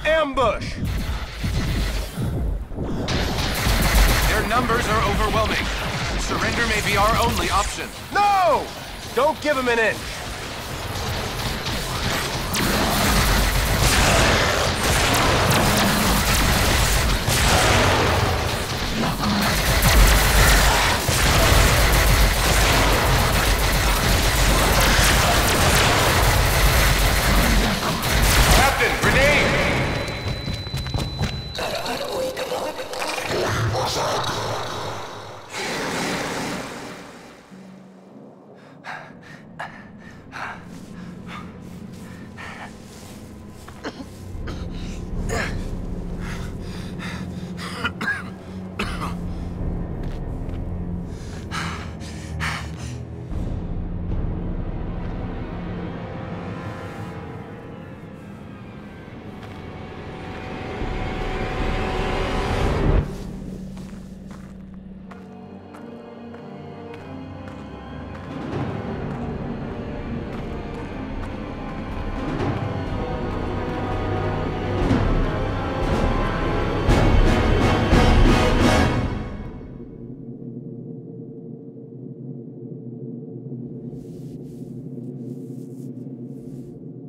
Ambush! Their numbers are overwhelming. Surrender may be our only option. No! Don't give him an inch. Captain, grenade!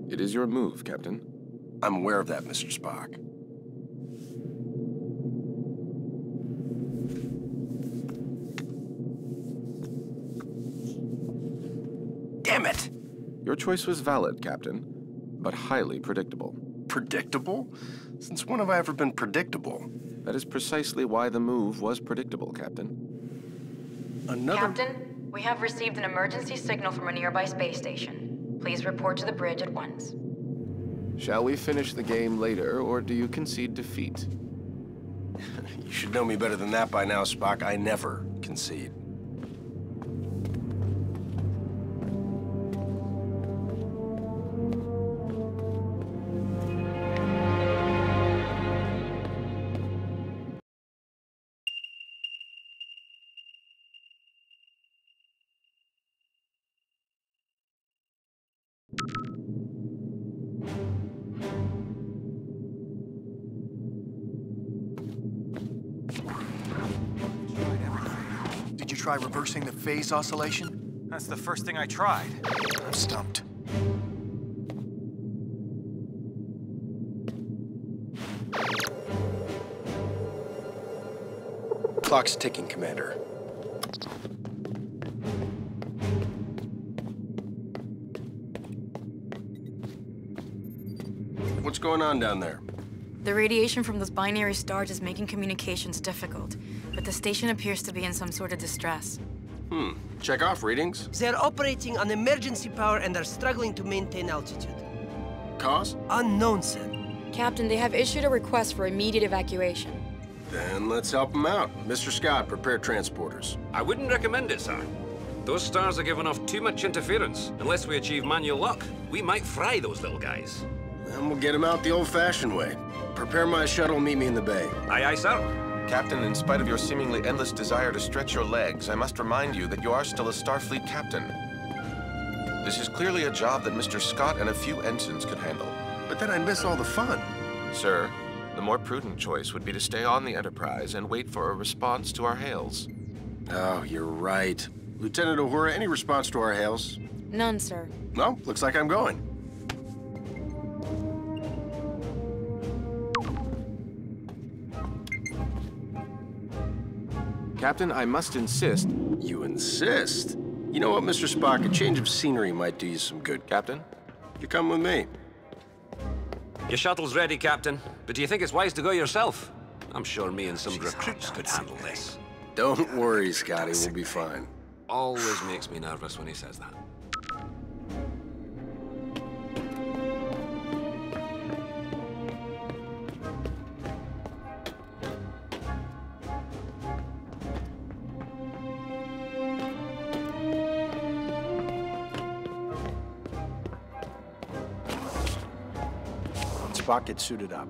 It is your move, Captain. I'm aware of that, Mr. Spock. Damn it! Your choice was valid, Captain, but highly predictable. Predictable? Since when have I ever been predictable? That is precisely why the move was predictable, Captain. Captain, we have received an emergency signal from a nearby space station. Please report to the bridge at once. Shall we finish the game later, or do you concede defeat? You should know me better than that by now, Spock. I never concede. Did you try reversing the phase oscillation? That's the first thing I tried. I'm stumped. Clock's ticking, Commander. What's going on down there? The radiation from those binary stars is making communications difficult, but the station appears to be in some sort of distress. Check off readings. They're operating on emergency power and are struggling to maintain altitude. Cause? Unknown, sir. Captain, they have issued a request for immediate evacuation. Then let's help them out. Mr. Scott, prepare transporters. I wouldn't recommend it, sir. Those stars are giving off too much interference. Unless we achieve manual lock, we might fry those little guys. Then we'll get them out the old-fashioned way. Prepare my shuttle, meet me in the bay. Aye, aye, sir. Captain, in spite of your seemingly endless desire to stretch your legs, I must remind you that you are still a Starfleet captain. This is clearly a job that Mr. Scott and a few ensigns could handle. But then I'd miss all the fun. Sir, the more prudent choice would be to stay on the Enterprise and wait for a response to our hails. Oh, you're right. Lieutenant Uhura, any response to our hails? None, sir. No, looks like I'm going. Captain, I must insist. You insist? You know what, Mr. Spock? A change of scenery might do you some good. Captain? You come with me. Your shuttle's ready, Captain. But do you think it's wise to go yourself? I'm sure me and some recruits could handle this. Don't worry, Scotty. We'll be fine. Always makes me nervous when he says that. Spock, get suited up.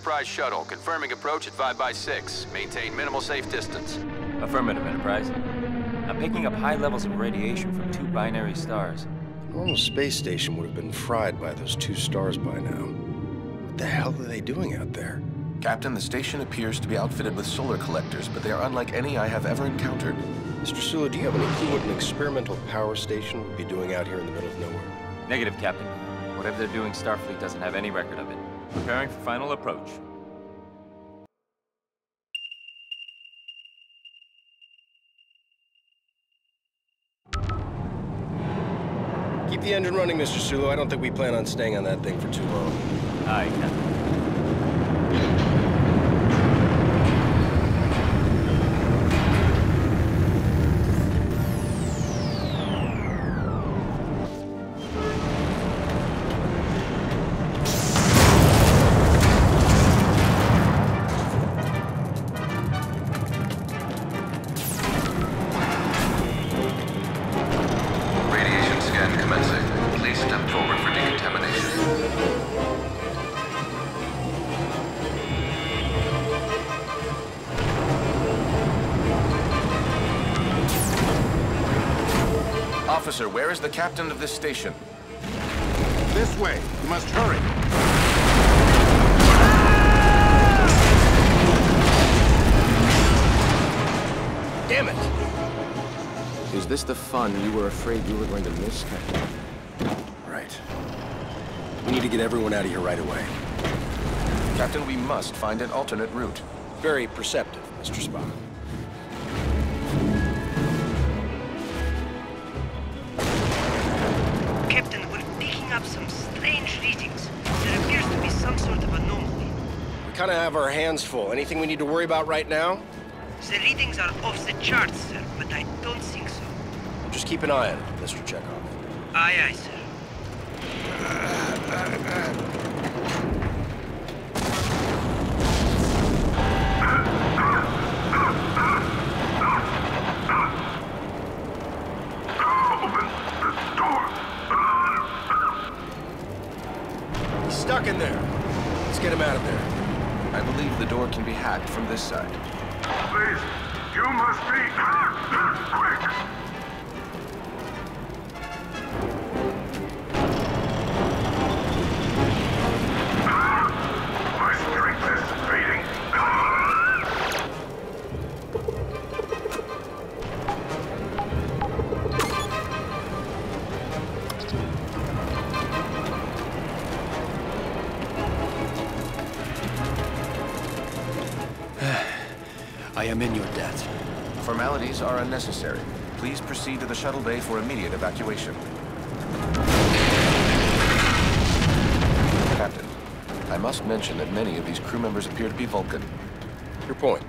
Enterprise shuttle, confirming approach at 5x6. Maintain minimal safe distance. Affirmative, Enterprise. I'm picking up high levels of radiation from 2 binary stars. A normal space station would have been fried by those 2 stars by now. What the hell are they doing out there? Captain, the station appears to be outfitted with solar collectors, but they are unlike any I have ever encountered. Mr. Sulu, do you have any clue what an experimental power station would be doing out here in the middle of nowhere? Negative, Captain. Whatever they're doing, Starfleet doesn't have any record of it. Preparing for final approach. Keep the engine running, Mr. Sulu. I don't think we plan on staying on that thing for too long. Aye, Captain. Officer, where is the captain of this station? This way. You must hurry. Damn it! Is this the fun you were afraid you were going to miss, Captain? Right. We need to get everyone out of here right away. Captain, we must find an alternate route. Very perceptive, Mr. Spock. Captain, we're picking up some strange readings. There appears to be some sort of anomaly. We kind of have our hands full. Anything we need to worry about right now? The readings are off the charts, sir, but I don't think so. Well, just keep an eye on it, Mr. Chekhov. Aye, aye, sir. He's stuck in there. Let's get him out of there. I believe the door can be hacked from this side. Please, you must be quick. My strength is fading. I am in your debt. Formalities are unnecessary. Please proceed to the shuttle bay for immediate evacuation. Captain, I must mention that many of these crew members appear to be Vulcan. Your point.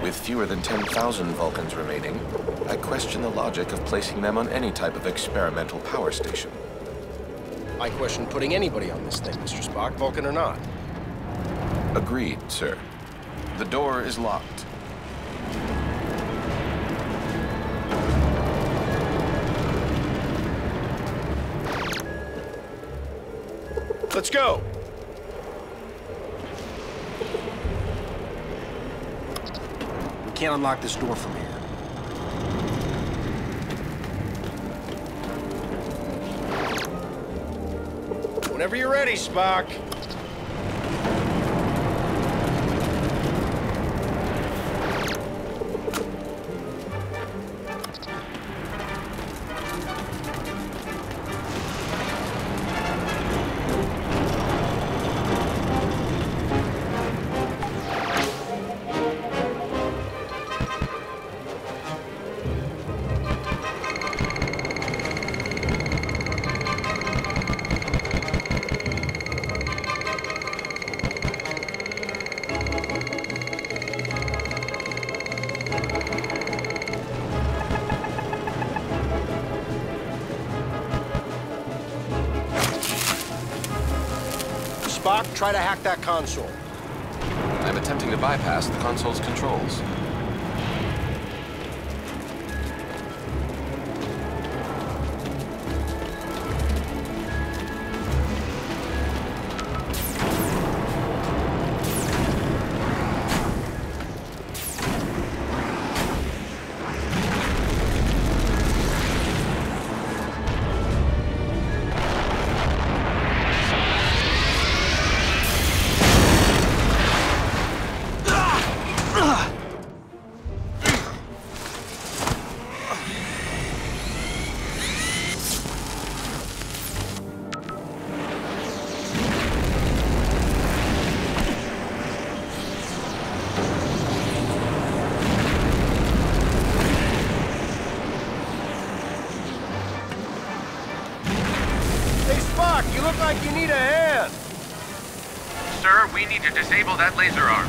With fewer than 10,000 Vulcans remaining, I question the logic of placing them on any type of experimental power station. I question putting anybody on this thing, Mr. Spock, Vulcan or not. Agreed, sir. The door is locked. Let's go! We can't unlock this door from here. Whenever you're ready, Spock. Spock, try to hack that console. I'm attempting to bypass the console's controls. need to disable that laser arm.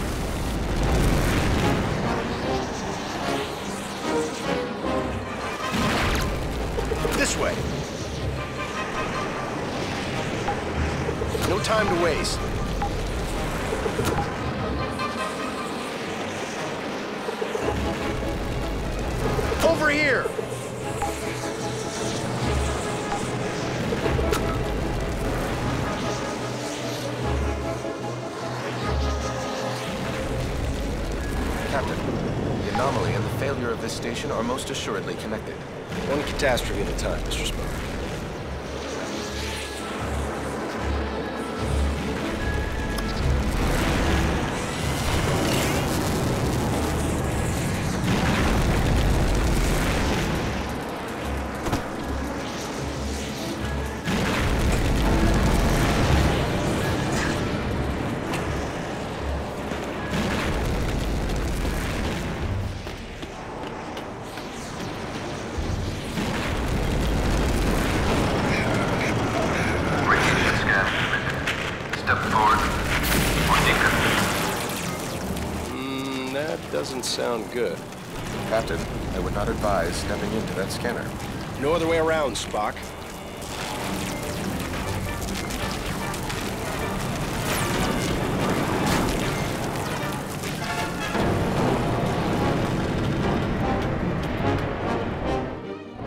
This way. No time to waste. Over here! Captain, the anomaly and the failure of this station are most assuredly connected. One catastrophe at a time, Mr. Spock. Doesn't sound good. Captain, I would not advise stepping into that scanner. No other way around, Spock.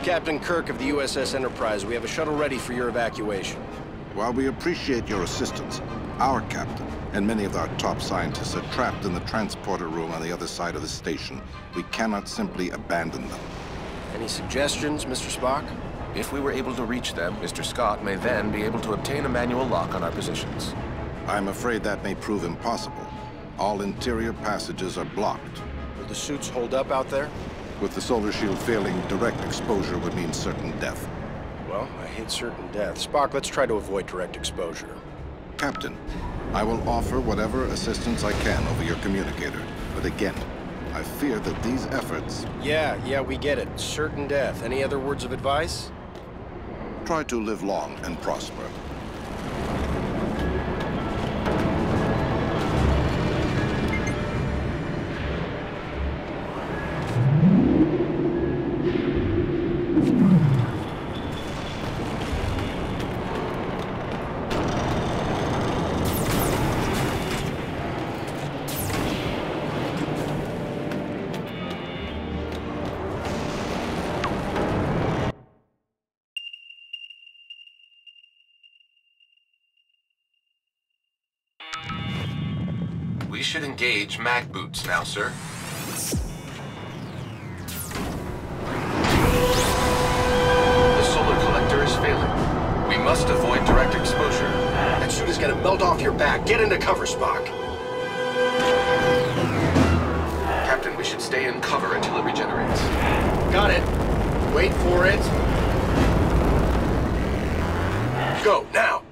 Captain Kirk of the USS Enterprise, we have a shuttle ready for your evacuation. While we appreciate your assistance, our captain and many of our top scientists are trapped in the transporter room on the other side of the station. We cannot simply abandon them. Any suggestions, Mr. Spock? If we were able to reach them, Mr. Scott may then be able to obtain a manual lock on our positions. I'm afraid that may prove impossible. All interior passages are blocked. Will the suits hold up out there? With the solar shield failing, direct exposure would mean certain death. Well, I hate certain death. Spock, let's try to avoid direct exposure. Captain, I will offer whatever assistance I can over your communicator. But again, I fear that these efforts... Yeah, we get it. Certain death. Any other words of advice? Try to live long and prosper. We should engage mag boots now, sir. The solar collector is failing. We must avoid direct exposure. That suit is gonna melt off your back. Get into cover, Spock. Captain, we should stay in cover until it regenerates. Got it. Wait for it. Go, now!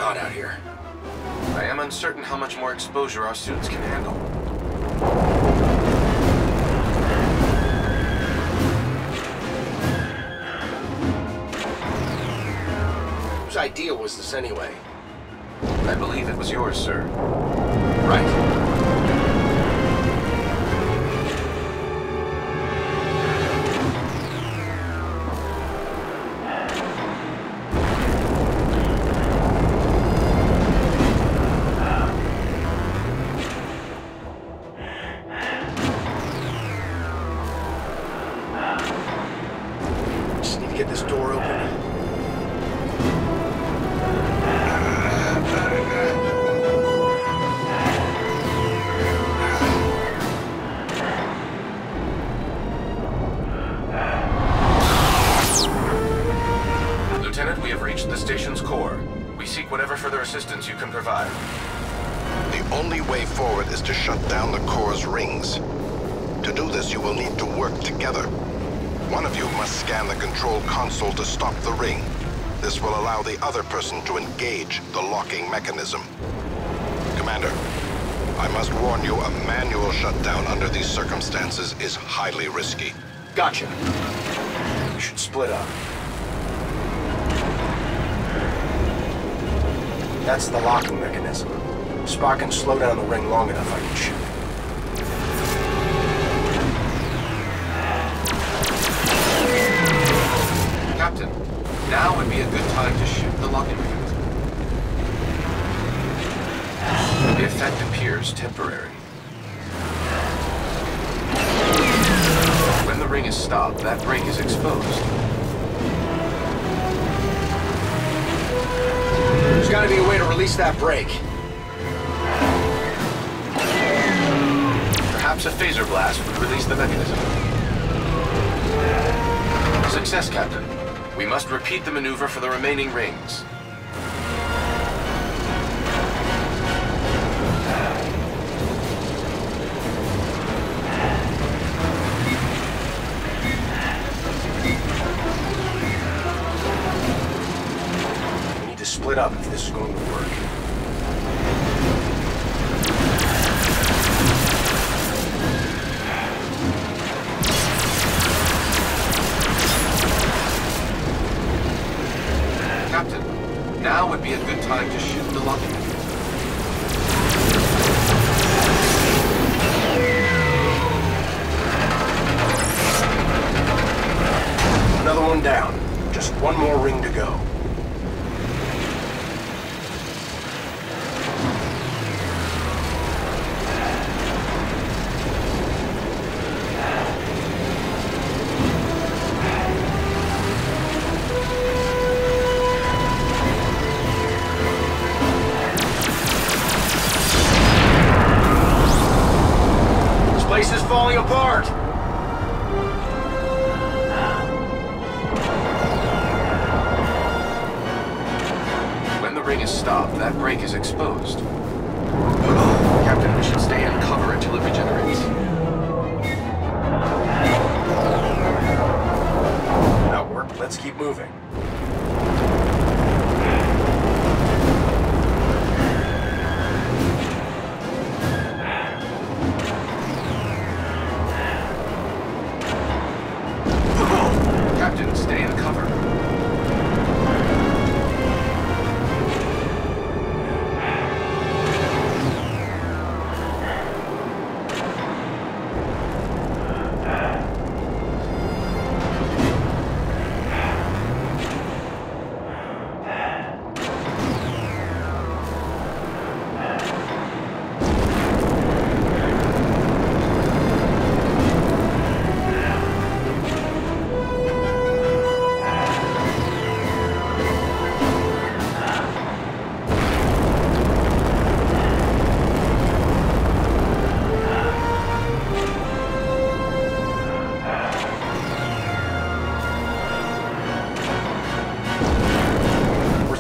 Out here. I am uncertain how much more exposure our suits can handle. Whose idea was this anyway? I believe it was yours, sir. Right. Get this door open. station's core. We seek whatever further assistance you can provide. The only way forward is to shut down the core's rings. To do this, you will need to work together. One of you must scan the control console to stop the ring. This will allow the other person to engage the locking mechanism. Commander, I must warn you, a manual shutdown under these circumstances is highly risky. Gotcha. We should split up. That's the locking mechanism. Spock can slow down the ring long enough, I can shoot it. Captain, now would be a good time to shoot the locking mechanism. The effect appears temporary. When the ring is stopped, that brake is exposed. There's got to be a way to release that brake. Perhaps a phaser blast would release the mechanism. Success, Captain. We must repeat the maneuver for the remaining rings. We need to split up if this is going to work. Captain, now would be a good time to shoot the locking mechanism. Another one down. Just one more ring to go. This place is falling apart! Ring is stopped, that brake is exposed. Captain, we should stay in cover until it regenerates. That worked. Let's keep moving. Captain, stay in cover.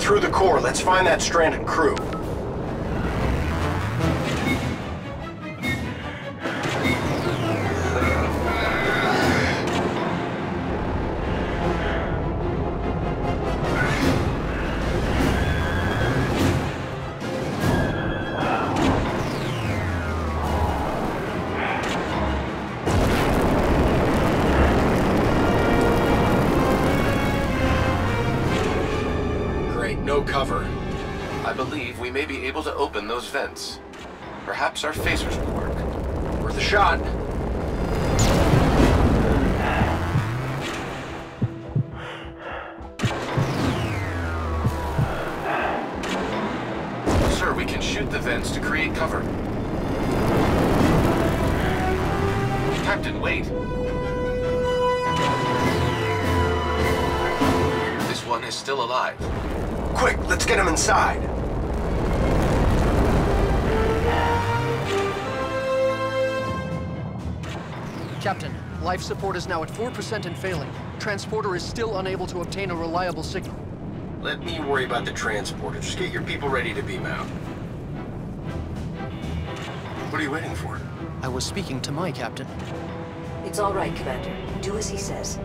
Through the core, let's find that stranded crew. No cover. I believe we may be able to open those vents. Perhaps our phasers will work. Worth a shot. Sir, we can shoot the vents to create cover. Captain, wait. This one is still alive. Quick, let's get him inside. Captain, life support is now at 4% and failing. Transporter is still unable to obtain a reliable signal. Let me worry about the transporter. Just get your people ready to beam out. What are you waiting for? I was speaking to my captain. It's all right, Commander. Do as he says.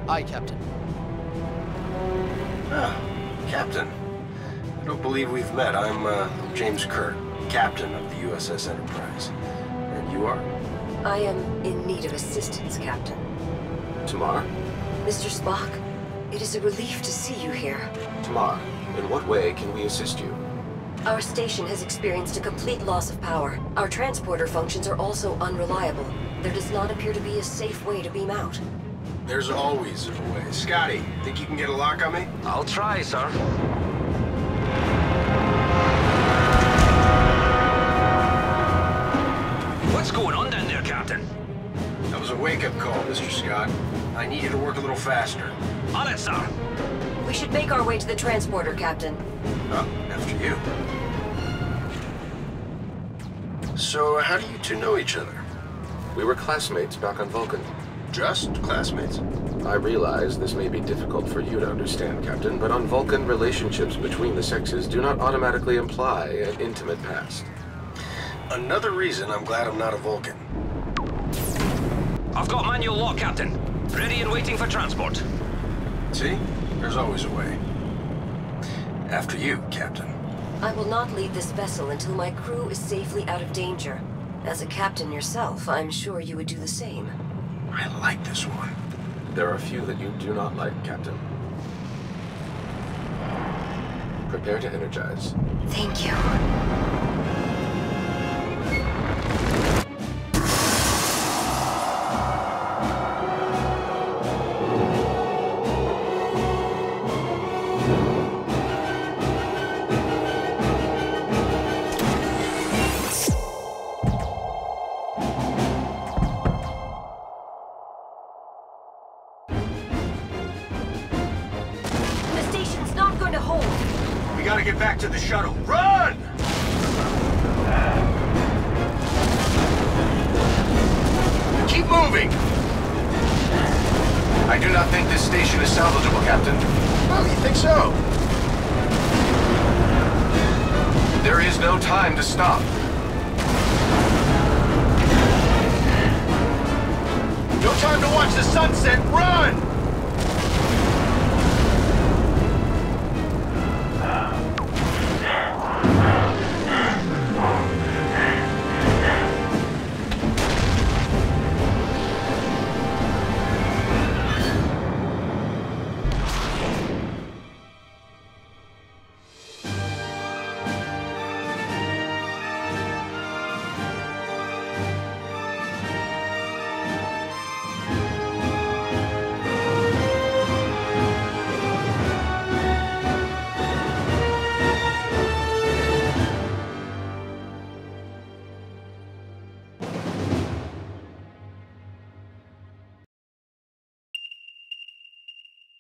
Aye, Captain. Ah, Captain. I don't believe we've met. I'm James Kirk, Captain of the USS Enterprise. And you are? I am in need of assistance, Captain. Tamar? Mr. Spock, it is a relief to see you here. Tamar, in what way can we assist you? Our station has experienced a complete loss of power. Our transporter functions are also unreliable. There does not appear to be a safe way to beam out. There's always a way. Scotty, think you can get a lock on me? I'll try, sir. What's going on down there, Captain? That was a wake-up call, Mr. Scott. I need you to work a little faster. On it, sir. We should make our way to the transporter, Captain. After you. So, how do you two know each other? We were classmates back on Vulcan. Just classmates? I realize this may be difficult for you to understand, Captain, but on Vulcan, relationships between the sexes do not automatically imply an intimate past. Another reason I'm glad I'm not a Vulcan. I've got manual lock, Captain. Ready and waiting for transport. See? There's always a way. After you, Captain. I will not leave this vessel until my crew is safely out of danger. As a captain yourself, I'm sure you would do the same. I like this one. There are a few that you do not like, Captain. Prepare to energize. Thank you. We gotta get back to the shuttle. Run! Keep moving! I do not think this station is salvageable, Captain. Oh, you think so? There is no time to stop. No time to watch the sunset. Run!